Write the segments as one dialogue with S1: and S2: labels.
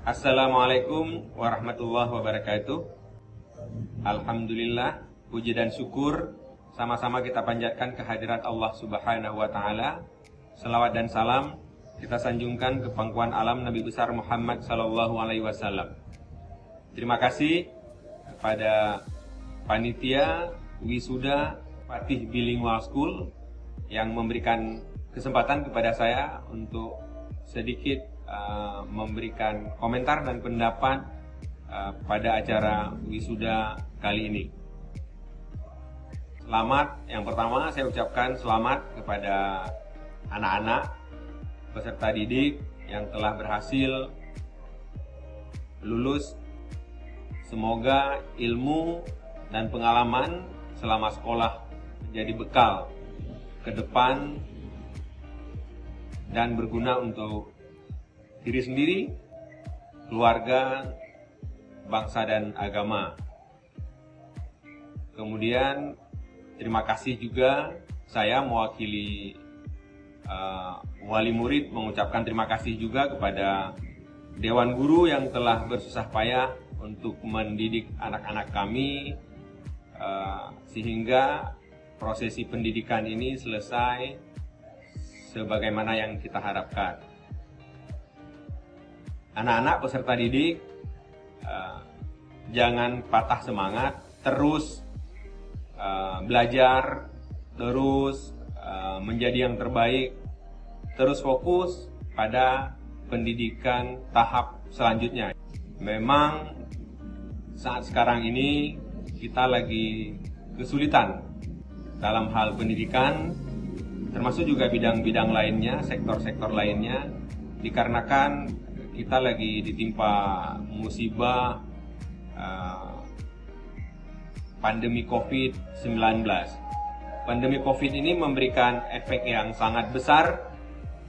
S1: Assalamualaikum warahmatullahi wabarakatuh. Alhamdulillah, puji dan syukur sama-sama kita panjatkan kehadirat Allah Subhanahu wa Ta'ala. Selawat dan salam kita sanjungkan ke pangkuan alam Nabi besar Muhammad Sallallahu Alaihi Wasallam. Terima kasih kepada panitia wisuda Fatih Bilingual School yang memberikan kesempatan kepada saya untuk sedikit memberikan komentar dan pendapat pada acara wisuda kali ini. Selamat, yang pertama saya ucapkan selamat kepada anak-anak peserta didik yang telah berhasil lulus. Semoga ilmu dan pengalaman selama sekolah menjadi bekal ke depan dan berguna untuk diri sendiri, keluarga, bangsa dan agama. Kemudian terima kasih juga saya mewakili wali murid mengucapkan terima kasih juga kepada Dewan Guru yang telah bersusah payah untuk mendidik anak-anak kami sehingga prosesi pendidikan ini selesai sebagaimana yang kita harapkan. Anak-anak peserta didik, jangan patah semangat, terus belajar, terus menjadi yang terbaik, terus fokus pada pendidikan tahap selanjutnya. Memang saat sekarang ini kita lagi kesulitan dalam hal pendidikan, termasuk juga bidang-bidang lainnya, sektor-sektor lainnya, dikarenakan kita lagi ditimpa musibah pandemi COVID-19. Pandemi COVID ini memberikan efek yang sangat besar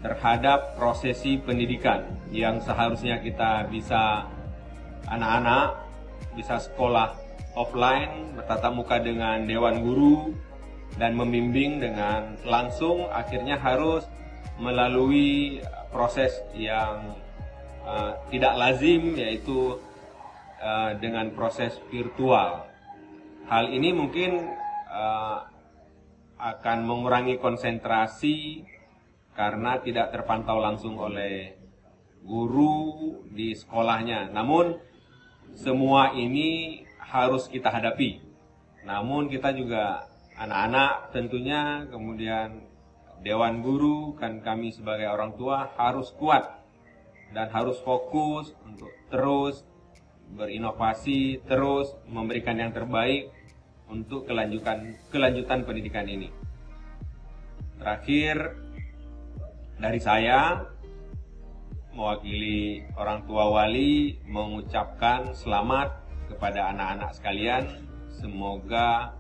S1: terhadap prosesi pendidikan yang seharusnya kita bisa anak-anak bisa sekolah offline, bertatap muka dengan dewan guru dan membimbing dengan langsung, akhirnya harus melalui proses yang tidak lazim, yaitu dengan proses virtual. Hal ini mungkin akan mengurangi konsentrasi karena tidak terpantau langsung oleh guru di sekolahnya. Namun semua ini harus kita hadapi. Namun kita juga anak-anak tentunya, kemudian dewan guru, kan kami sebagai orang tua harus kuat dan harus fokus untuk terus berinovasi, terus memberikan yang terbaik untuk kelanjutan pendidikan ini. Terakhir dari saya, mewakili orang tua wali, mengucapkan selamat kepada anak-anak sekalian. Semoga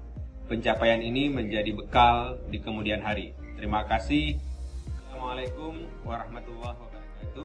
S1: pencapaian ini menjadi bekal di kemudian hari. Terima kasih. Assalamualaikum warahmatullahi wabarakatuh.